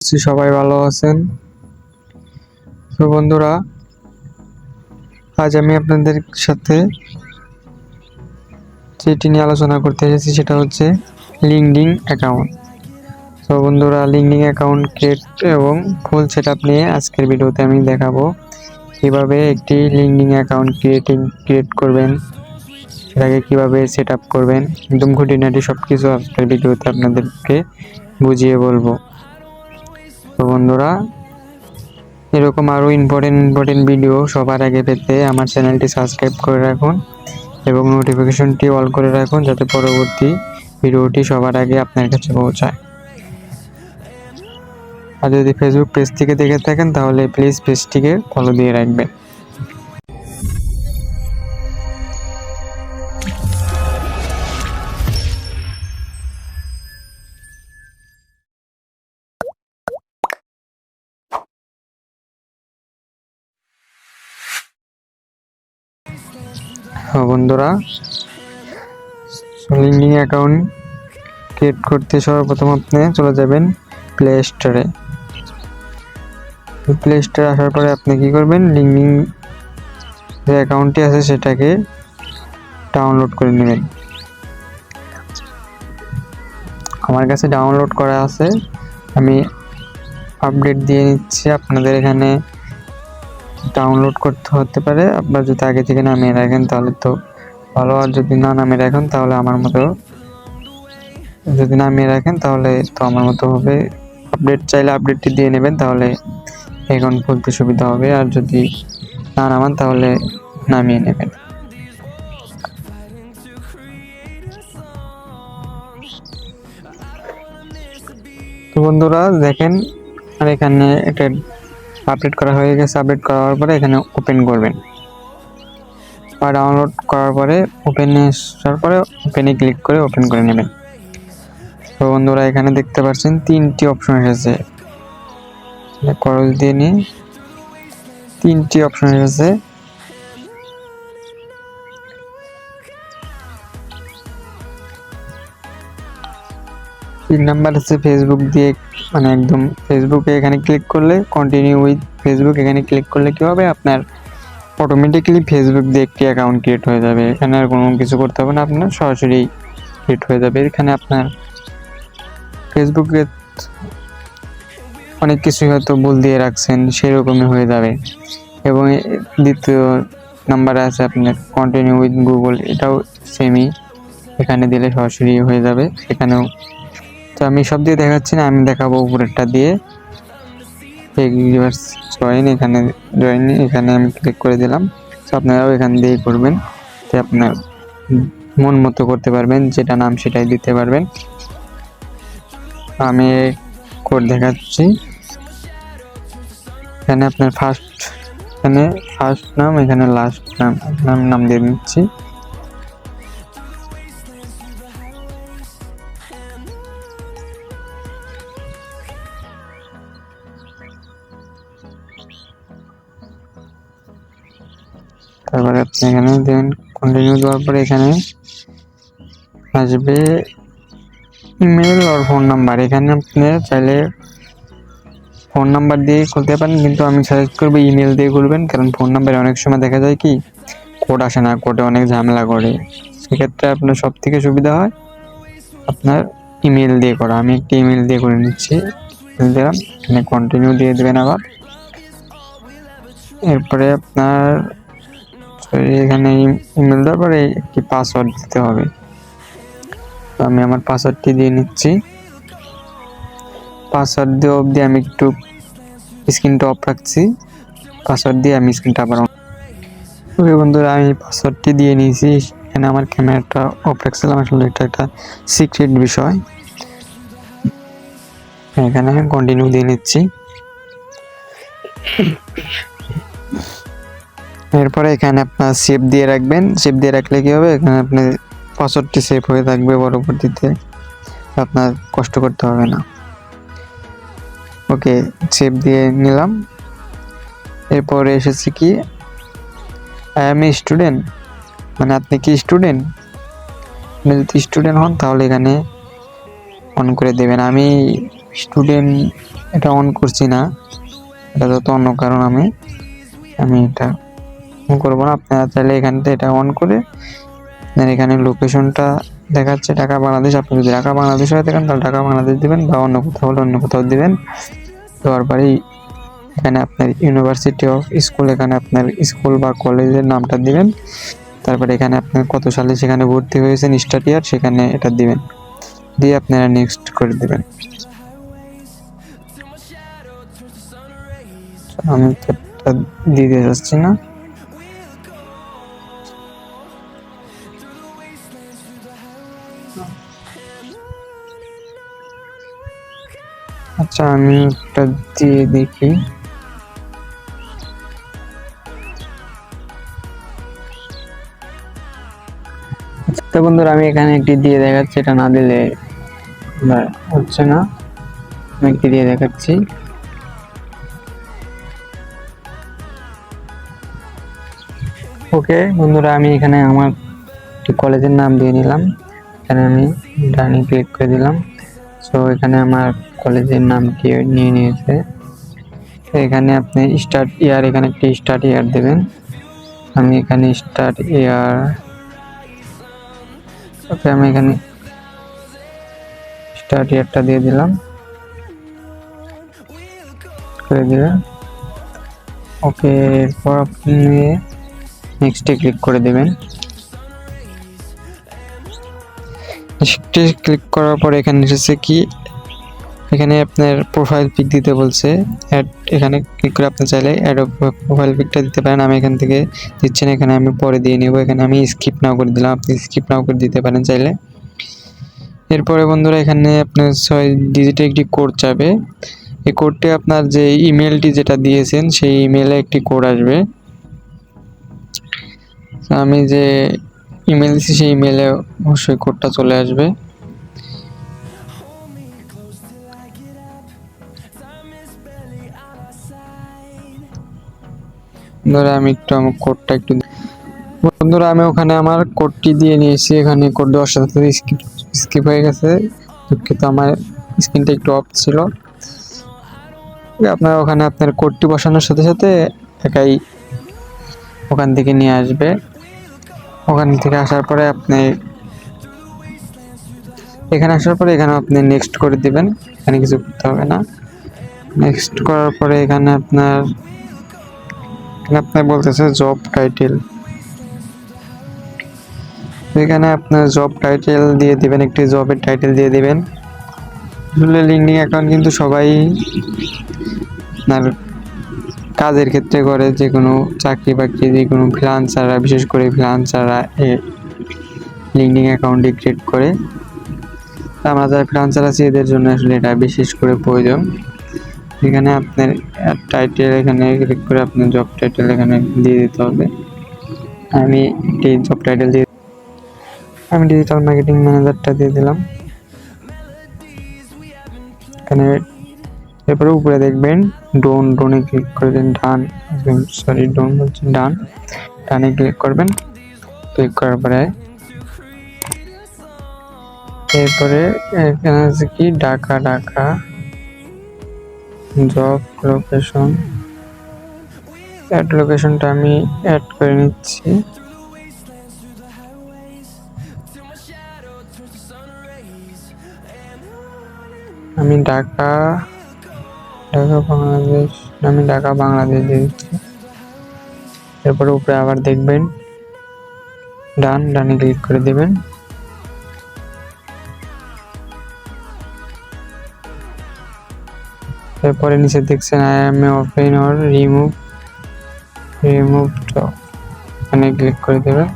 সবাই ভালো আছেন। তো বন্ধুরা, আজ আমি আপনাদের সাথে যেটি নিয়ে আলোচনা করতে এসেছি সেটা হচ্ছে লিঙ্কডইন অ্যাকাউন্ট। তো বন্ধুরা, লিঙ্কডইন অ্যাকাউন্ট ক্রিয়েট এবং ফুল সেটআপ নিয়ে আজকের ভিডিওতে আমি দেখাবো কিভাবে একটি লিঙ্কডইন অ্যাকাউন্ট ক্রিয়েট করবেন, সেটাকে কিভাবে সেটআপ করবেন, একদম খুঁটিনাটি সবকিছু আজকের ভিডিওতে আপনাদেরকে বুঝিয়ে বলবো। তো বন্ধুরা, এরকম আরও ইম্পর্টেন্ট ভিডিও সবার আগে পেতে আমার চ্যানেলটি সাবস্ক্রাইব করে রাখুন এবং নোটিফিকেশনটি অল করে রাখুন, যাতে পরবর্তী ভিডিওটি সবার আগে আপনার কাছে পৌঁছায়। আর যদি ফেসবুক পেজ থেকে দেখে থাকেন তাহলে প্লিজ পেজটিকে ফলো দিয়ে রাখবেন। বন্ধুরা, লিঙ্কডইন অ্যাকাউন্ট ক্রিয়েট করতে সর্বপ্রথম আপনি চলে যাবেন প্লে স্টোরে। প্লে স্টোরে আসার পরে আপনি কি করবেন, লিঙ্কডইন যে অ্যাকাউন্টটি আছে সেটাকে ডাউনলোড করে নেবেন। আমার কাছে ডাউনলোড করা আছে, আমি আপডেট দিয়ে নিচ্ছি। আপনাদের এখানে ডাউনলোড করতে হতে পারে, আপনার যদি আগে থেকে নামিয়ে রাখেন তাহলে তো ভালো, আর যদি না নামিয়ে রাখেন তাহলে আমার মতো, যদি নামিয়ে রাখেন তাহলে তো আমার মতো হবে। আপডেট চাইলে আপডেটটি দিয়ে নেবেন, তাহলে অ্যাকাউন্ট খুলতে সুবিধা হবে, আর যদি না নামান তাহলে নামিয়ে নেবেন। তো বন্ধুরা দেখেন, আর এখানে এটা আপডেট করা হয়ে গেছে। আপডেট করার পরে এখানে ওপেন করবেন, আর ডাউনলোড করার পরে ওপেনে আসার পরে ওপেনে ক্লিক করে ওপেন করে নেবেন। তো বন্ধুরা, এখানে দেখতে পাচ্ছেন তিনটি অপশন এসেছে, করল দিয়ে নিয়ে তিনটি অপশন এসেছে। তিন নাম্বার আছে ফেসবুক দিয়ে, মানে একদম ফেসবুকে এখানে ক্লিক করলে কন্টিনিউ উইথ ফেসবুক, এখানে ক্লিক করলে কি হবে, আপনার অটোমেটিক্যালি ফেসবুক দিয়ে একটি অ্যাকাউন্ট ক্রিয়েট হয়ে যাবে। এখানে আর কোনো কিছু করতে হবে না, আপনার সরাসরি ক্রিয়েট হয়ে যাবে। এখানে আপনার ফেসবুকে অনেক কিছুই হয়তো ভুল দিয়ে রাখছেন, সেরকমই হয়ে যাবে। এবং দ্বিতীয় নাম্বারে আছে আপনার কন্টিনিউ উইথ গুগল, এটাও সেমই, এখানে দিলে সরাসরি হয়ে যাবে এখানেও। তো আমি সব দিয়ে দেখাচ্ছি না, আমি দেখাবো উপরেরটা দিয়ে। এখানে আমি ক্লিক করে দিলাম। তো আপনারাও এখান দিয়েই করবেন, তো আপনার মন মতো করতে পারবেন, যেটা নাম সেটাই দিতে পারবেন। আমি কোড দেখাচ্ছি। এখানে আপনার ফার্স্ট নাম, এখানে লাস্ট নাম দিয়ে দিচ্ছি। তারপরে আপনি এখানে দেন কন্টিনিউ দেওয়ার পরে এখানে আসবে ইমেল আর ফোন নাম্বার। এখানে আপনি চাইলে ফোন নাম্বার দিয়ে খুলতে পারেন, কিন্তু আমি সাজেস্ট করবো ইমেল দিয়ে খুলবেন, কারণ ফোন নাম্বারে অনেক সময় দেখা যায় কি কোড আসে না, কোডে অনেক ঝামেলা করে। সেক্ষেত্রে আপনার সব থেকে সুবিধা হয় আপনার ইমেল দিয়ে করা। আমি একটি ইমেল দিয়ে করে নিচ্ছি, দিলাম, এখানে কন্টিনিউ দিয়ে দেবেন আবার। এরপরে আপনার এখানে ইমেল দেওয়ার পরে একটি পাসওয়ার্ড দিতে হবে। তো আমি আমার পাসওয়ার্ডটি দিয়ে নিচ্ছি। পাসওয়ার্ড দিয়ে অবধি আমি একটু স্ক্রিনটা অফ রাখছি, পাসওয়ার্ড দিয়ে আমি স্ক্রিনটা আবার ওকে বন্ধুরা, আমি পাসওয়ার্ডটি দিয়ে নিয়েছি। এখানে আমার ক্যামেরাটা অফ রাখছিলাম, আসলে এটা একটা সিক্রেট বিষয়। এখানে কন্টিনিউ দিয়ে নিচ্ছি। এরপরে এখানে আপনার সেভ দিয়ে রাখবেন। সেভ দিয়ে রাখলে কি হবে, এখানে আপনার পাসওয়ার্ডটি সেভ হয়ে থাকবে, পরবর্তীতে আপনার কষ্ট করতে হবে না। ওকে, সেভ দিয়ে নিলাম। এরপরে এসেছে কি আই এম এ স্টুডেন্ট, মানে আপনি কি স্টুডেন্ট। আপনি যদি স্টুডেন্ট হন তাহলে এখানে অন করে দেবেন। আমি স্টুডেন্ট এটা অন করছি না, এটা যত অন্য কারণ আমি এটা অন করবো না। আপনারা চাইলে এখান থেকে এটা অন করে এখানে লোকেশনটা দেখাচ্ছে ঢাকা বাংলাদেশ, আপনি যদি ঢাকা বাংলাদেশ হয়ে থাকেন তাহলে ঢাকা বাংলাদেশ দিবেন, বা অন্য কোথাও হলে অন্য কোথাও দিবেন। দেওয়ার পরেই এখানে আপনার ইউনিভার্সিটি অফ স্কুল, এখানে আপনার স্কুল বা কলেজের নামটা দিবেন। তারপরে এখানে আপনার কত সালে সেখানে ভর্তি হয়েছেন স্টার্ট ইয়ার, সেখানে এটা দিবেন, দিয়ে আপনারা নেক্সট করে দিবেন। আমি তো এটা দিতে যাচ্ছি না। আচ্ছা আমি একটা দিয়ে দেখি। আচ্ছা বন্ধুরা, আমি এখানে একটি দিয়ে দেখাচ্ছি, এটা না দিলে হচ্ছে না, আমি একটি দিয়ে দেখাচ্ছি। ওকে বন্ধুরা, আমি এখানে আমার কলেজের নাম দিয়ে নিলাম, এখানে আমি ডানে ক্লিক করে দিলাম। সো এখানে আমার কলেজের নামটি নিয়ে নিয়েছে। এখানে আপনি স্টার্ট ইয়ার, এখানে একটি স্টার্ট ইয়ার দেবেন। আমি এখানে স্টার্ট ইয়ার, ওকে আমি এখানে স্টার্ট ইয়ারটা দিয়ে দিলাম, করে দিলাম। ওকে, এরপর আপনি নেক্সটে ক্লিক করে দেবেন। নেক্সটে ক্লিক করার পর এখানে এসেছে কি, এখানে আপনার প্রোফাইল পিক দিতে বলছে। অ্যাড, এখানে ক্লিক করে আপনি চাইলে অ্যাড প্রোফাইল পিকটা দিতে পারেন। আমি এখান থেকে দিচ্ছি না, এখানে আমি পরে দিয়ে নেব। এখানে আমি স্কিপ নাও করে দিলাম, আপনি স্কিপ নাও করে দিতে পারেন চাইলে। এরপরে বন্ধুরা এখানে আপনার 6 ডিজিটের একটি কোড যাবে। এই কোডটি আপনার যে ইমেলটি যেটা দিয়েছেন সেই ইমেলে একটি কোড আসবে। আমি যে ইমেল দিচ্ছি সেই ইমেলে অবশ্যই কোডটা চলে আসবে। বন্ধুরা আমি আমার কোডটা একটু, বন্ধুরা আমি ওখানে আমার কোডটি দিয়ে নিয়েছি। এখানে কোড দেওয়ার সাথে সাথে স্কিপ হয়ে গেছে, দুঃখিত, আমার স্ক্রিনটা একটু অফ ছিল। আপনার ওখানে আপনার কোডটি বসানোর সাথে সাথে একাই ওখান থেকে নিয়ে আসবে। ওখান থেকে আসার পরে আপনি এখানে আসার পরে এখানে আপনি নেক্সট করে দিবেন, এখানে কিছু করতে হবে না। নেক্সট করার পরে এখানে আপনার বলতেছে জব টাইটেল, এখানে আপনার জব টাইটেল দিয়ে দিবেন, একটি জবের টাইটেল দিয়ে দিবেন। আসলে লিঙ্কডিন অ্যাকাউন্ট কিন্তু সবাই আপনার কাজের ক্ষেত্রে করে, যে কোনো চাকরি বাকরি, যে কোনো ফ্রিল্যান্সাররা, বিশেষ করে ফ্রিল্যান্সাররা লিঙ্কডিন অ্যাকাউন্টটি ক্রিয়েট করে। আমরা যারা ফ্রিল্যান্সার আছি এদের জন্য আসলে এটা বিশেষ করে প্রয়োজন। এখানে আপনার টাইটেল, এখানে ক্লিক করে আপনার জব টাইটেল এখানে দিয়ে দিতে হবে। আমি একটি জব টাইটেল দিয়ে, আমি ডিজিটাল মার্কেটিং ম্যানেজারটা দিয়ে দিলাম এখানে। এরপরে উপরে দেখবেন ডোনে ক্লিক করে দেন, ডানে ক্লিক করবেন। ক্লিক করার পরে এরপরে এখানে আছে কি ঢাকা জব লোকেশন, লোকেশনটা আমি অ্যাড করে নিচ্ছি। আমি ঢাকা বাংলাদেশ, আমি ঢাকা বাংলাদেশ দিয়ে দিচ্ছি। এরপরে উপরে আবার দেখবেন ডানে ক্লিক করে দিবেন। এরপরে নিচে দেখছেন I am open or remove এখানে ক্লিক করে দেবেন।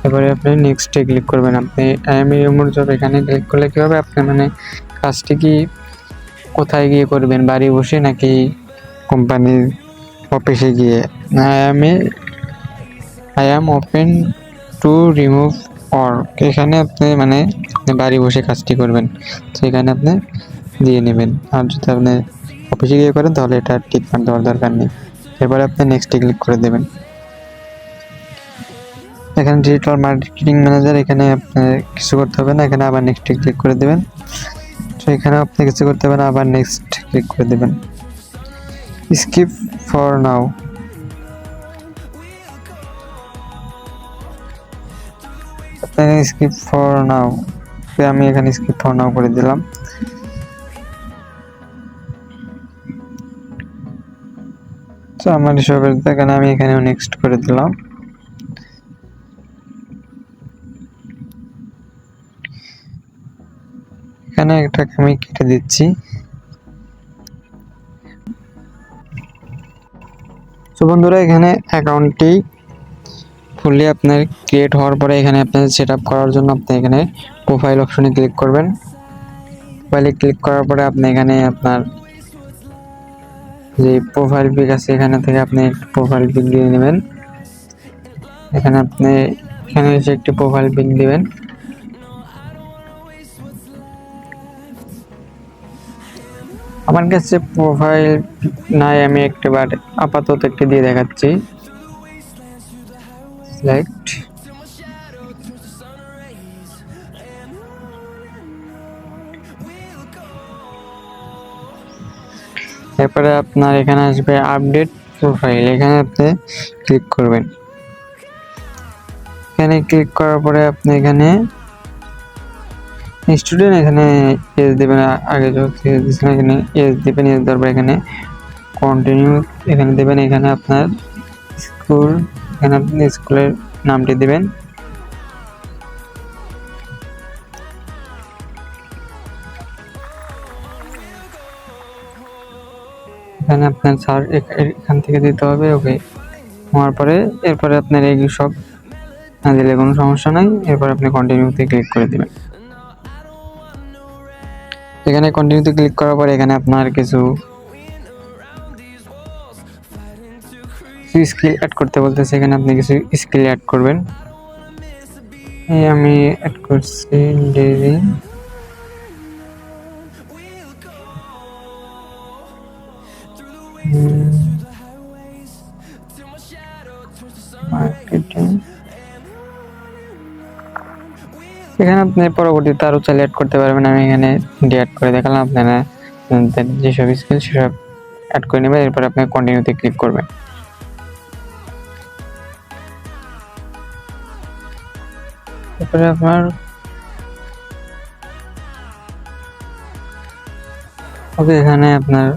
এবারে আপনি নেক্সটে ক্লিক করবেন। আপনি আই এম রিমুভ জব এখানে ক্লিক করলে কি হবে, আপনি মানে কাজটি কি কোথায় গিয়ে করবেন, বাড়ি বসে নাকি কোম্পানির অফিসে গিয়ে? I am open to remove or, এখানে আপনি মানে বাড়ি বসে কাজটি করবেন, তো এখানে আপনি দিয়ে নেবেন। আর যদি আপনি অফিসে গিয়ে করেন তাহলে এটা টিক মার্ক দেওয়ার দরকার নেই। এরপরে আপনি নেক্সটে ক্লিক করে দেবেন। এখানে ডিজিটাল মার্কেটিং ম্যানেজার, এখানে আপনার কিছু করতে হবে না, এখানে আবার নেক্সটে ক্লিক করে দেবেন। তো এখানে আপনি কিছু করতে পারেন, আবার নেক্সট ক্লিক করে দেবেন। Skip for now, skip for now, আমি এখানে স্কিপ ফর নাও করে দিলাম। তো আমার সবের এখানে আমি এখানে নেক্সট করে দিলাম। এখানে একটা আমি কেটে দিচ্ছি। তো বন্ধুরা এখানে অ্যাকাউন্টটি ফুললি আপনার ক্রিয়েট হওয়ার পরে এখানে আপনার সেট আপ করার জন্য আপনি এখানে প্রোফাইল অপশনে ক্লিক করবেন। প্রোফাইলে ক্লিক করার পরে আপনি এখানে আপনার যে প্রোফাইল পিক আছে এখানে থেকে আপনি প্রোফাইল পিক দিয়ে নেবেন। এখানে আপনি এখানে এসে একটি প্রোফাইল পিক দিবেন। আমার কাছে প্রোফাইল নাই, আমি একবার আপাতত একটি দিয়ে দেখাচ্ছি। সিলেক্ট, এরপরে আপনার এখানে আসবে আপডেট প্রোফাইল, এখানে আপনি ক্লিক করবেন। এখানে ক্লিক করার পরে আপনি এখানে স্টুডেন্ট এখানে এজ দিবেন, আগে দিয়েছিলেন এখানে এজ দিবেন, এজ দেওয়ার পর এখানে কন্টিনিউ এখানে দেবেন। এখানে আপনার স্কুল, এখানে আপনি স্কুলের নামটি দিবেন। এখানে আপনার স্যার এখান থেকে দিতে হবে। ওকে হওয়ার পরে এরপরে আপনার এই সব না দিলে কোনো সমস্যা নাই। এরপর আপনি কন্টিনিউতে ক্লিক করে দিবেন। এখানে কন্টিনিউতে ক্লিক করার পরে এখানে আপনার কিছু স্কিল অ্যাড করতে বলতেছে, এখানে আপনি কিছু স্কিল অ্যাড করবেন। এই আমি অ্যাড করছি ডেইলি মার্কেটিং। এখানে আপনি পরবর্তীতে আরো চাইলে অ্যাড করতে পারবেন, আমি এখানে অ্যাড করে দেখালাম। আপনারা যেসব স্কিল সেসব অ্যাড করে নেবেন। এরপর আপনি কন্টিনিউতে ক্লিক করবেন। এরপরে আপনার ওকে এখানে আপনার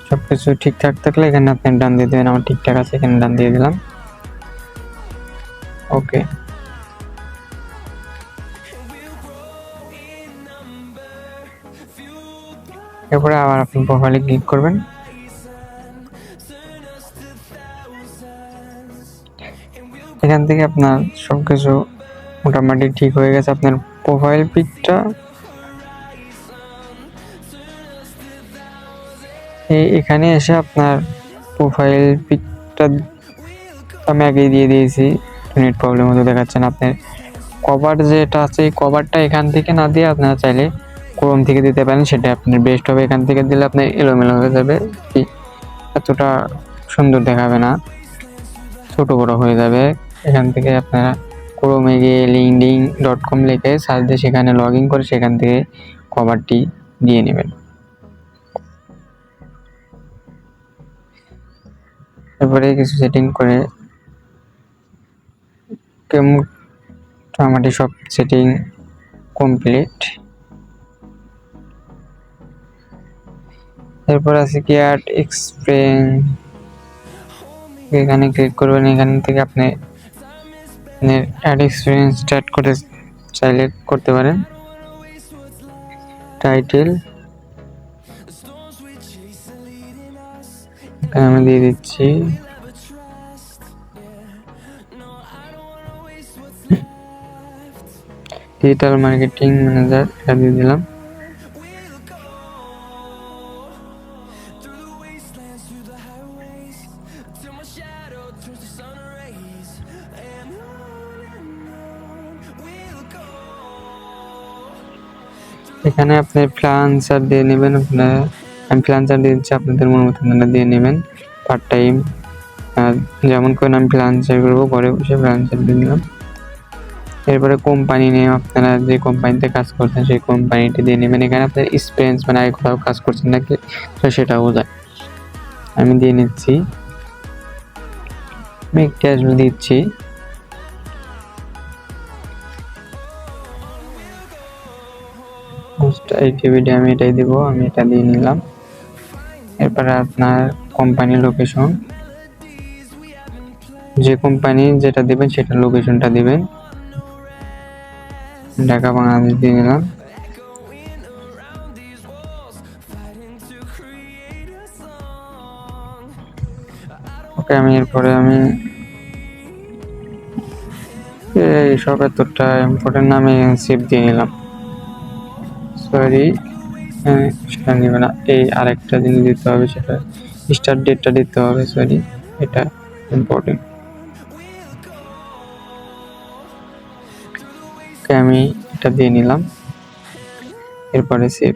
সবকিছু ঠিকঠাক থাকলে এখানে আপনি ডান দিয়ে দেবেন। আমার ঠিকঠাক আছে, এখানে ডান দিয়ে দিলাম। ওকে এরপরে আবার আপনি প্রোফাইলে ক্লিক করবেন। এখান থেকে আপনার সবকিছু মোটামুটি ঠিক হয়ে গেছে। আপনার প্রোফাইল পিকটা এখানে এসে আপনার প্রোফাইল পিকটা আমি আগেই দিয়ে দিয়েছি, নেট প্রবলেম হতে দেখাচ্ছেন। আপনার কভার যেটা আছে এই কভারটা এখান থেকে না দিয়ে আপনারা চাইলে ক্রোম থেকে দিতে পারেন, সেটা আপনার বেস্ট হবে। এখান থেকে দিলে আপনার এলোমেলো হয়ে যাবে, এতটা সুন্দর দেখাবে না, ছোট বড় হয়ে যাবে। এখান থেকে আপনারা ক্রোমে গিয়ে linkedin.com লিখে সার্চ দিয়ে সেখানে লগ ইন করে সেখান থেকে কভারটি দিয়ে নেবেন। এরপরে কিছু সেটিং করে মোটামুটি সব সেটিং কমপ্লিট। এরপর আছে কি অ্যাড এক্সপ্লেন, এখানে ক্লিক করবেন। এখান থেকে আপনি অ্যাড এক্সপিরিয়েন্স স্টার্ট করে চাইলে করতে পারেন। টাইটেল আমি দিয়ে দিচ্ছি ডিজিটাল মার্কেটিং ম্যানেজার, এটা দিয়ে দিলাম। এখানে আপনি ফ্রিল্যান্সার দিয়ে নেবেন। আপনার আমি ফ্রিল্যান্সার দিয়ে দিচ্ছি, আপনাদের মন মতো দিয়ে নেবেন। পার্ট টাইম যেমন করে আমি ফ্রিল্যান্সার করবো, ঘরে বসে ফ্রিল্যান্সার দিয়ে নিলাম। এরপরে কোম্পানি নেম, আপনারা যে কোম্পানিতে কাজ করছেন সেই কোম্পানিটি দিয়ে নেবেন। এখানে আপনার এক্সপিরিয়েন্স মানে আগে কোথাও কাজ করছেন নাকি তো সেটাও যায়। আমি দিয়ে নিচ্ছি, আমি একটি আসলে দিচ্ছি। আমি এটাই দিব, আমি এটা দিয়ে নিলাম। এরপরে আপনার কোম্পানি লোকেশন, যে কোম্পানি যেটা দিবেন সেটা লোকেশনটা দিবেন। ঢাকা বাংলাদেশ দিয়ে নিলাম। ওকে, আমি এরপরে আমি এই ৭৭টা ইম্পর্টেন্ট নামে সেভ দিয়ে নিলাম। সরি, সেটা নিবে না, এই আরেকটা জিনিস দিতে হবে, সেটা স্টার্ট ডেটটা দিতে হবে। সরি, এটা ইম্পর্টেন্ট। ওকে, আমি এটা দিয়ে নিলাম। এরপরে সেভ।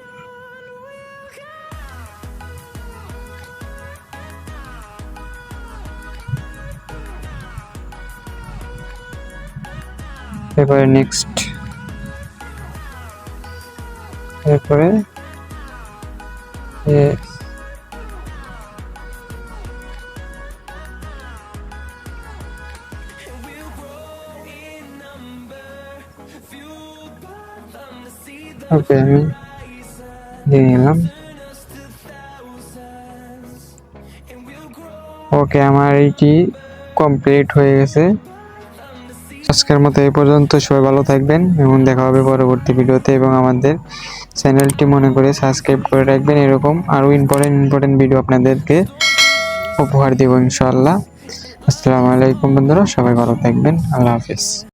এরপরে নেক্সট, এরপরে ওকে, আমি দিয়ে নিলাম। ওকে, আমার এইটি কমপ্লিট হয়ে গেছে। আজকের মতো এই পর্যন্ত। সবাই ভালো থাকবেন এবং দেখা হবে পরবর্তী ভিডিওতে। এবং আমাদের চ্যানেলটি মনে করে সাবস্ক্রাইব করে রাখবেন। এরকম আরও ইম্পর্টেন্ট ভিডিও আপনাদেরকে উপহার দেব ইনশাআল্লাহ। আসসালামু আলাইকুম বন্ধুরা, সবাই ভালো থাকবেন। আল্লাহ হাফেজ।